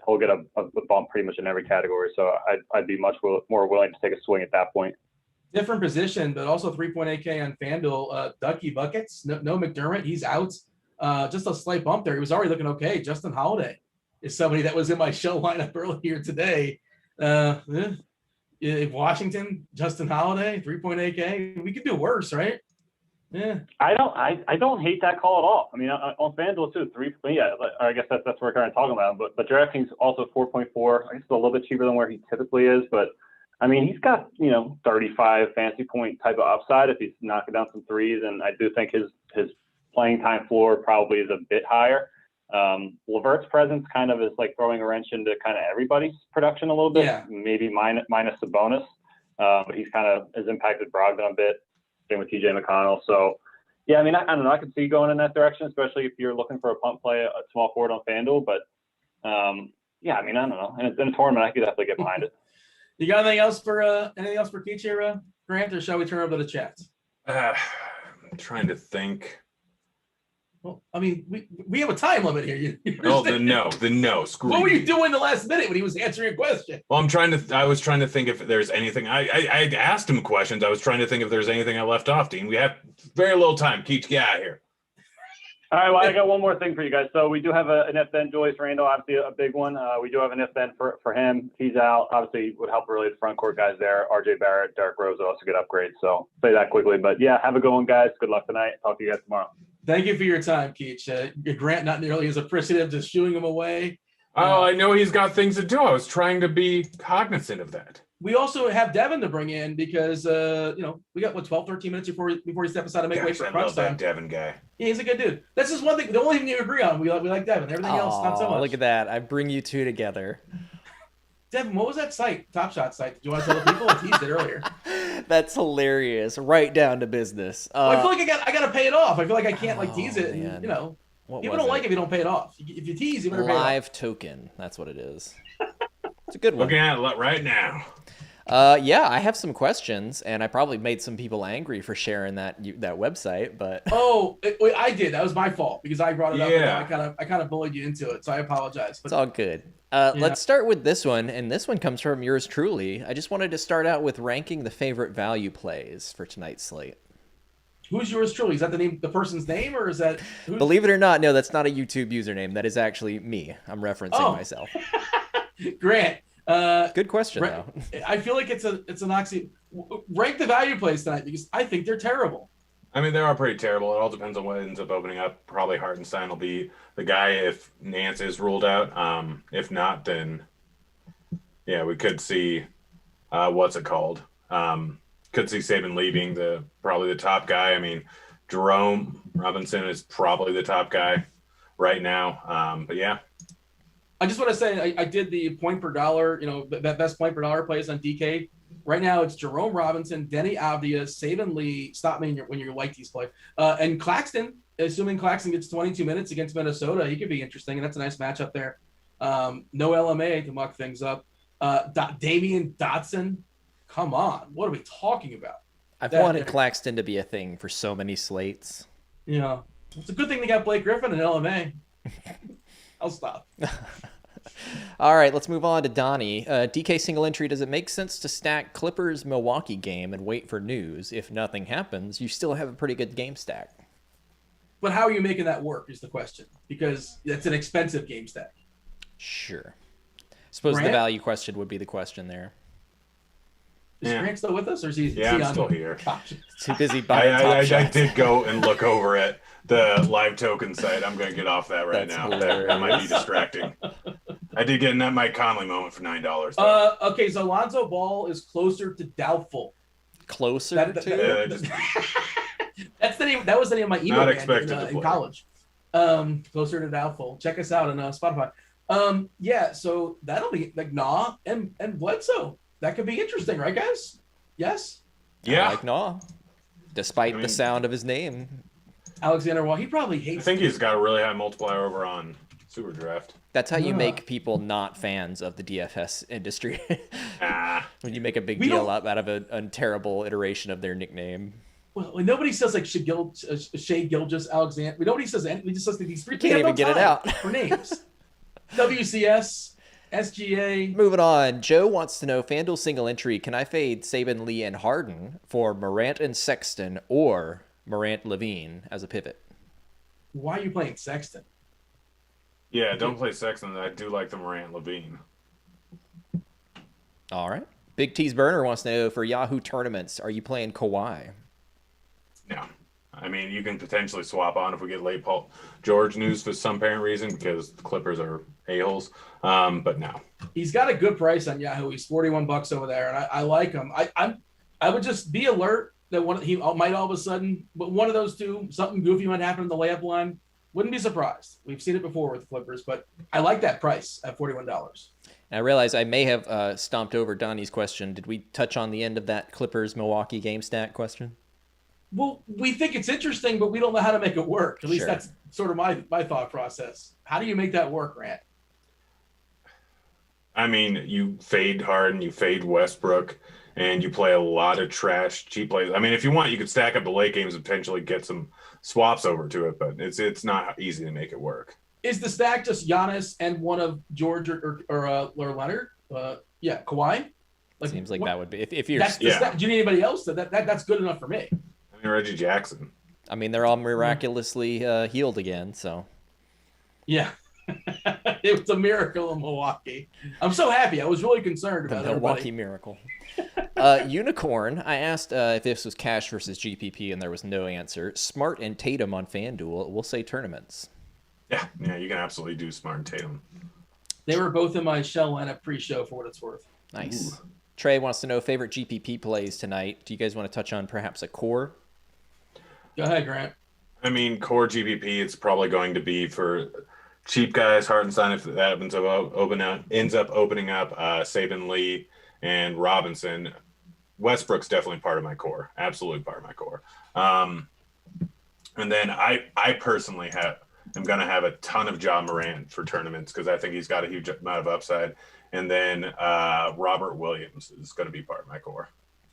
He'll get a bump pretty much in every category. So I'd be much more willing to take a swing at that point.
Different position, but also 3.8K on FanDuel. Ducky Buckets, no McDermott, he's out. Just a slight bump there. He was already looking okay. Justin Holiday is somebody that was in my show lineup earlier today. Washington, Justin Holiday, 3.8K. We could do worse, right? Yeah. I
don't hate that call at all. On FanDuel too, I guess that's what we're kind of talking about. But DraftKings also 4.4. I guess it's a little bit cheaper than where he typically is, but he's got 35 fantasy point type of upside if he's knocking down some threes, and I do think his playing time floor probably is a bit higher. Levert's presence kind of is like throwing a wrench into kind of everybody's production a little bit, maybe minus the bonus, but he's kind of has impacted Brogdon a bit. Same with TJ McConnell. So, yeah, I don't know. I could see going in that direction, especially if you're looking for a pump play, a small forward on FanDuel. But, I don't know. And in a tournament, I could definitely get behind it.
You got anything else for Keach here, Grant, or shall we turn over to the chat?
I'm trying to think.
Well, we have a time limit here.
No. Screw
what were you doing the last minute when he was answering a question?
Well, I was trying to think if there's anything. I asked him questions. I was trying to think if there's anything I left off, Dean. We have very little time. Keach, get out of here.
All right, well, I got one more thing for you guys. So we do have an if-then. Julius Randle, obviously a big one. We do have an if-then for him. He's out. Obviously, would help really the front court guys there. RJ Barrett, Derrick Rose are also good upgrades. So say that quickly. But, yeah, have a good one, guys. Good luck tonight. Talk to you guys tomorrow.
Thank you for your time, Keach. Grant not nearly as appreciative, just shooing him away.
I know he's got things to do. I was trying to be cognizant of that.
We also have Devin to bring in because, we got 12, 13 minutes before he steps aside to make way for crunch time.
That Devin guy.
Yeah, he's a good dude. That's just one thing. The only thing you agree on, we like Devin. Everything else, not so much.
Look at that. I bring you two together.
Devin, what was that site? Top Shot site. Did you want to tell the people? I teased it earlier.
That's hilarious. Right down to business.
I feel like I got to pay it off. I feel like I can't tease it. And, people don't like it if you don't pay it off. If you tease, you better pay it off.
Live token. That's what it is. It's a good one.
Looking at it right now.
Yeah, I have some questions, and I probably made some people angry for sharing that website. But
I did. That was my fault because I brought it up. And I kind of bullied you into it, so I apologize. But
it's all good. Let's start with this one, and this one comes from yours truly. I just wanted to start out with ranking the favorite value plays for tonight's slate.
Who's yours truly? Is that the person's name, or is that?
Believe it or not, no, that's not a YouTube username. That is actually me. I'm referencing myself.
Grant.
Good question, though.
I feel like it's an oxy. Rank the value plays tonight because I think they're terrible.
They are pretty terrible. It all depends on what ends up opening up. Probably Hartenstein will be the guy if Nance is ruled out. If not, then we could see what's it called? Could see Saban Lee being probably the top guy. Jerome Robinson is probably the top guy right now. But yeah.
I just want to say I did the point per dollar, that best point per dollar plays on DK. Right now it's Jerome Robinson, Denny Avdia, Saban Lee. Stop me when you like these plays. And Claxton, assuming Claxton gets 22 minutes against Minnesota, he could be interesting, and that's a nice matchup there. No LMA to muck things up. Damian Dotson, come on, what are we talking about?
I've
That-
wanted Claxton to be a thing for so many slates.
Yeah, it's a good thing they got Blake Griffin in LMA. I'll stop.
All right, let's move on to Donnie. DK single entry. Does it make sense to stack Clippers Milwaukee game and wait for news? If nothing happens, you still have a pretty good game stack.
But how are you making that work is the question, because it's an expensive game stack.
Sure. Suppose
Grant?
the value question would be the question there.
Is
Yeah.
Grant still with us, or is he?
Yeah, I'm still here.
Gosh.
Too busy buying top
I
shots.
did go and look over at the live token site. I'm going to get off that right
That's
now. That might be distracting. I did get in that Mike Conley moment for $9. though.
Okay, so Alonzo Ball is closer to doubtful.
Closer
That-
to?
Yeah, just-
That's the name. That was the name of my email
Not
band
expected to
in
play.
college. Closer to doubtful. Check us out on Spotify. Yeah, so that'll be like Nah and Bledsoe. That could be interesting, right, guys? Yes.
Yeah,
Like, no. Despite
I mean-
the sound of his name.
Alexander Wall. He probably
I
hates.
think he's got a really high multiplier over on Super Draft.
That's how you
Yeah.
make people not fans of the DFS industry.
Ah,
When you make a big
We
deal
don't-
out of a terrible iteration of their nickname.
Well, nobody says like Shea Gilgis Alexander. Nobody says anything. We just listen to these three.
Can't even get it out.
for names. WCS, SGA.
Moving on, Joe wants to know FanDuel single entry. Can I fade Saban, Lee, and Harden for Morant and Sexton or Morant Levine as a pivot?
Why are you playing Sexton?
yeah, don't play Sexton. I do like the Morant Levine.
All right. Big T's Burner wants to know for Yahoo tournaments, are you playing Kawhi?
No. I mean, you can potentially swap on if we get late Paul George news for some apparent reason because the Clippers are a-holes. But no.
He's got a good price on Yahoo. He's $41 over there, and I like him. I would just be alert that he might all of a sudden, but one of those two, something goofy might happen in the layup line. Wouldn't be surprised. We've seen it before with the Clippers, but I like that price at $41.
And I realize I may have stomped over Donnie's question. Did we touch on the end of that Clippers Milwaukee game stack question?
Well, we think it's interesting, but we don't know how to make it work. At least
Sure.
that's sort of my thought process. How do you make that work, Grant?
I mean, you fade Harden, you fade Westbrook, and you play a lot of trash, cheap plays. I mean, if you want, you could stack up the late games and potentially get some swaps over to it, but it's not easy to make it work.
Is the stack just Giannis and one of George or Leonard? Yeah, Kawhi.
Seems like
what-
that would be if you're.
That's the
Yeah.
stack. Do you need anybody else? That's good enough for me.
I mean, Reggie Jackson.
I mean, they're all miraculously healed again. So
Yeah. It was a miracle in Milwaukee. I'm so happy. I was really concerned
the
about
Milwaukee
everybody.
Miracle. Unicorn. I asked if this was cash versus GPP, and there was no answer. Smart and Tatum on FanDuel. We'll say tournaments.
Yeah, you can absolutely do Smart and Tatum.
They were both in my shell lineup pre-show for what it's worth.
Nice. Trey wants to know favorite GPP plays tonight. Do you guys want to touch on perhaps a core?
Go ahead, Grant.
I mean, core GPP, it's probably going to be for cheap guys, Hartenstein, if that ends up opening up Saban, Lee, and Robinson. Westbrook's definitely part of my core. Absolutely part of my core. And then I personally am going to have a ton of Ja Morant for tournaments because I think he's got a huge amount of upside. And then Robert Williams is going to be part of my core.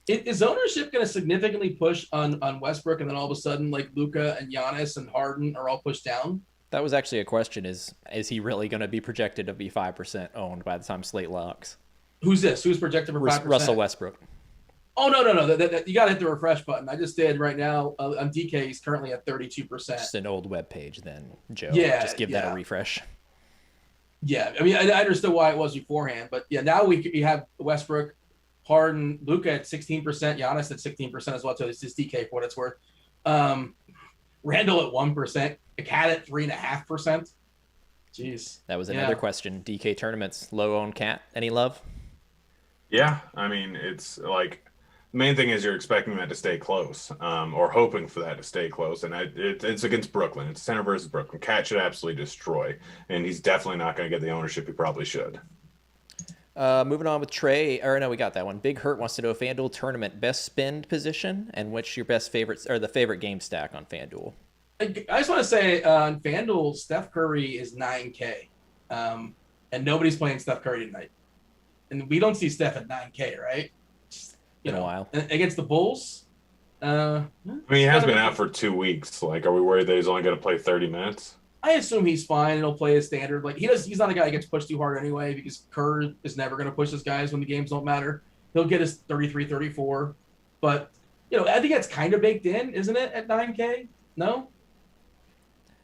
Is ownership going to significantly push on Westbrook, and then all of a sudden, like Luka and Giannis and Harden are all pushed down?
That was actually a question. Is he really going to be projected to be 5% owned by the time slate locks?
Who's this? Who's projected for 5%?
Russell Westbrook.
Oh, no. You got to hit the refresh button. I just did right now. On DK, he's currently at 32%.
Just an old web page then, Joe.
Yeah,
Just give that
yeah.
a refresh.
Yeah, I mean, I understood why it was beforehand, but yeah, now we have Westbrook, Harden, Luka at 16%, Giannis at 16% as well. So it's just DK for what it's worth. Randall at 1%, Cat at 3.5%. Jeez.
That was another question. DK tournaments, low owned cat. Any love?
Yeah, I mean, it's like the main thing is you're expecting that to stay close, or hoping for that to stay close. And it's against Brooklyn. It's center versus Brooklyn. Cat should absolutely destroy, and he's definitely not going to get the ownership he probably should.
Moving on with Trey. Or no, we got that one. Big Hurt wants to know FanDuel tournament best spend position and what's your best favorites or the favorite game stack on FanDuel.
I just want to say on FanDuel, Steph Curry is 9K, and nobody's playing Steph Curry tonight. And we don't see Steph at 9K, right?
In a while.
And against the Bulls, Uh,
I mean, he has been out for 2 weeks. Like, are we worried that he's only going to play 30 minutes?
I assume he's fine and he'll play his standard. Like he's not a guy that gets pushed too hard anyway because Kerr is never going to push his guys when the games don't matter. He'll get his 33, 34. But, I think that's kind of baked in, isn't it, at 9K? No?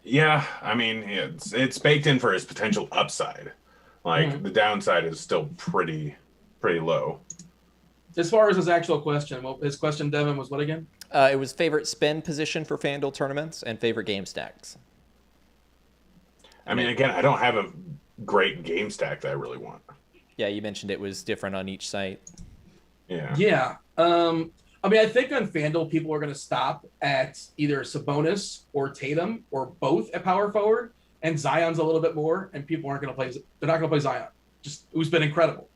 Yeah, I mean, it's baked in for his potential upside. Like, the downside is still pretty low.
As far as his actual question, his question, Devin, was what again?
It was favorite spend position for FanDuel tournaments and favorite game stacks.
I mean, again, I don't have a great game stack that I really want.
Yeah, you mentioned it was different on each site.
Yeah.
Yeah. I mean, I think on FanDuel, people are going to stop at either Sabonis or Tatum or both at power forward, and Zion's a little bit more, and people aren't going to play. They're not going to play Zion, just who's been incredible.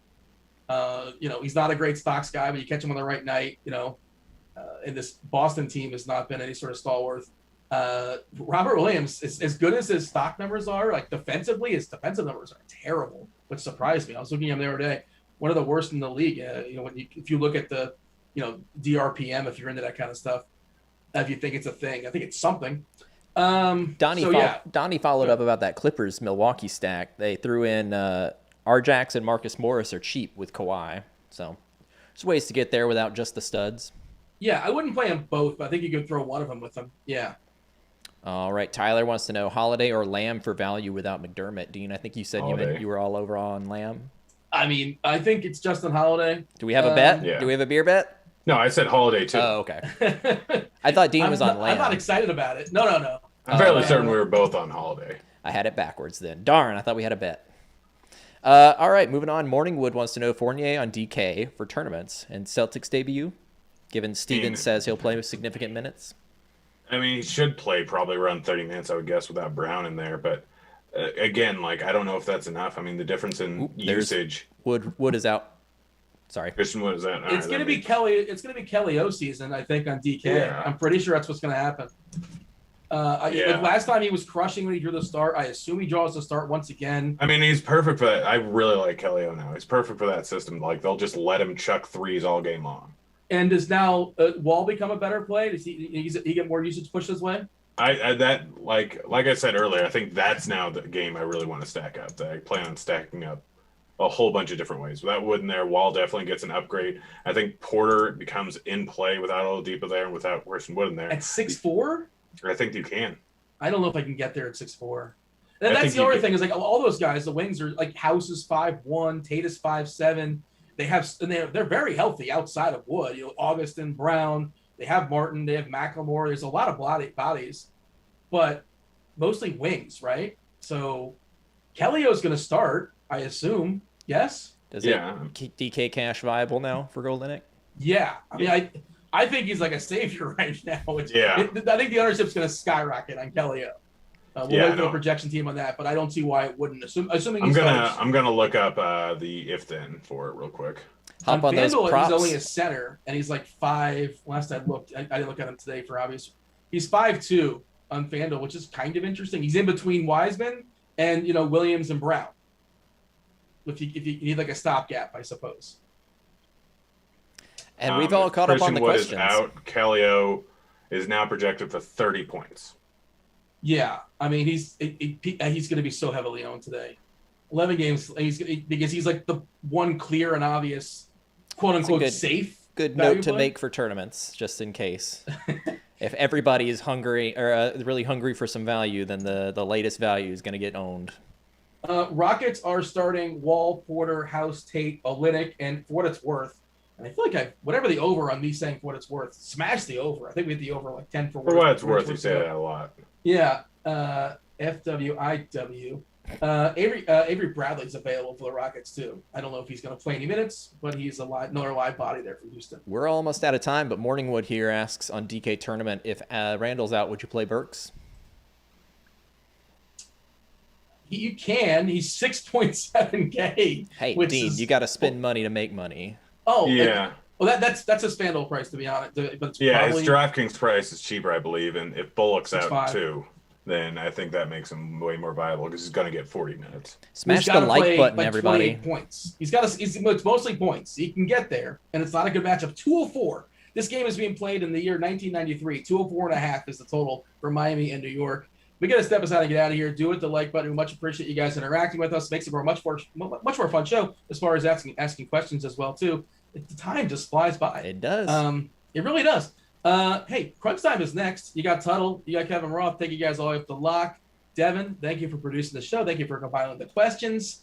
He's not a great stocks guy, but you catch him on the right night. And this Boston team has not been any sort of stalwart. Robert Williams, as good as his stock numbers are, like defensively, his defensive numbers are terrible, which surprised me. I was looking at him the other day, one of the worst in the league. If you look at the, DRPM, if you're into that kind of stuff, if you think it's a thing, I think it's something.
Donnie followed up about that Clippers Milwaukee stack. They threw in Arjax and Marcus Morris are cheap with Kawhi, so there's ways to get there without just the studs.
Yeah, I wouldn't play them both, but I think you could throw one of them with them. Yeah.
All right, Tyler wants to know Holiday or Lamb for value without McDermott. Dean, I think you said you were all over on Lamb.
I mean, I think it's Justin Holiday.
Do we have a bet?
Yeah.
Do we have a beer bet?
No, I said Holiday too.
Oh, okay. I thought Dean was on Lamb.
I'm not excited about it. No.
I'm fairly certain we were both on Holiday.
I had it backwards then. Darn, I thought we had a bet. All right, moving on. Morningwood wants to know Fournier on DK for tournaments and Celtics debut, given Stevens says he'll play with significant minutes.
I mean, he should play probably around 30 minutes, I would guess, without Brown in there. But again, like, I don't know if that's enough. I mean, the difference in usage.
Wood is out. Sorry.
Christian Wood is out.
It's going to be Kelly. It's going to be Kelly O season, I think, on DK.
Yeah.
I'm pretty sure that's what's going to happen. Like last time he was crushing when he drew the start. I assume he draws the start once again.
I mean, he's perfect for that. I really like Kelly O now. He's perfect for that system. Like, they'll just let him chuck threes all game long.
And does now Wall become a better play? Does he get more usage pushed his way?
Like I said earlier, I think that's now the game I really want to stack up. I plan on stacking up a whole bunch of different ways. Without Wood in there, Wall definitely gets an upgrade. I think Porter becomes in play without Oladipo there and without Christian Wood in there.
At 6'4"?
I think you can.
I don't know if I can get there at 6'4". And that's the other thing is like all those guys, the wings are like House is 5'1", Tate is 5'7". They're very healthy outside of Wood. Augustin, Brown. They have Martin. They have McLemore. There's a lot of bodies, but mostly wings, right? So Kellyo's going to start, I assume. Yes.
Does it keep DK Cash viable now for Goldenik?
Yeah. I mean, I think he's like a savior right now. I think the ownership's going to skyrocket on Kellyo. We'll wait for the projection team on that, but I don't see why it wouldn't. Assuming
I'm gonna look up the if then for it real quick.
Hop on those props.
He's only a center, and he's like 5. Last I looked, I didn't look at him today for obvious. He's 5'2" on FanDuel, which is kind of interesting. He's in between Wiseman and Williams and Brown. If you need like a stopgap, I suppose.
And we've all caught up on the questions.
Christian Wood is out. Kellyo is now projected for 30 points.
Yeah, I mean he's going to be so heavily owned today. 11 games because he's like the one clear and obvious quote unquote safe.
Good note to make for tournaments, just in case. If everybody is hungry or really hungry for some value, then the latest value is going to get owned.
Rockets are starting Wall, Porter, House, Tate, Olynyk, and for what it's worth. And I feel like whatever the over on me saying for what it's worth, smash the over. I think we hit the over like 10 for
what it's worth. You say that a lot.
Yeah. FWIW. Avery Bradley's available for the Rockets too. I don't know if he's going to play any minutes, but he's another live body there for Houston.
We're almost out of time, but Morningwood here asks on DK tournament, if Randall's out, would you play Burks?
You can. He's 6.7K.
Hey, Dean, you got to spend money to make money.
Oh,
yeah.
Well, that's a FanDuel price, to be honest. But it's
his
probably,
DraftKings price is cheaper, I believe, and if Bullock's out
6.5.
too, then I think that makes him way more viable because he's going to get 40 minutes.
Smash the like button, everybody.
28 points. It's mostly points. He can get there, and it's not a good matchup. 204. This game is being played in the year 1993. 204.5 is the total for Miami and New York. We got to step aside and get out of here. Do it the like button. We much appreciate you guys interacting with us. Makes it much more fun show as far as asking questions as well too. The time just flies by.
It does.
It really does. Hey, crunch time is next. You got Tuttle. You got Kevin Roth. Thank you guys all the way up to Lock. Devin, thank you for producing the show. Thank you for compiling the questions.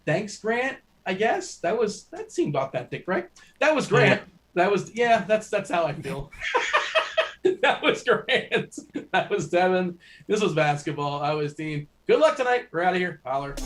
Thanks, Grant. I guess that seemed authentic, right? That was Grant. That's how I feel. That was Grant. That was Devin. This was basketball. I was Dean. Good luck tonight. We're out of here. Holler.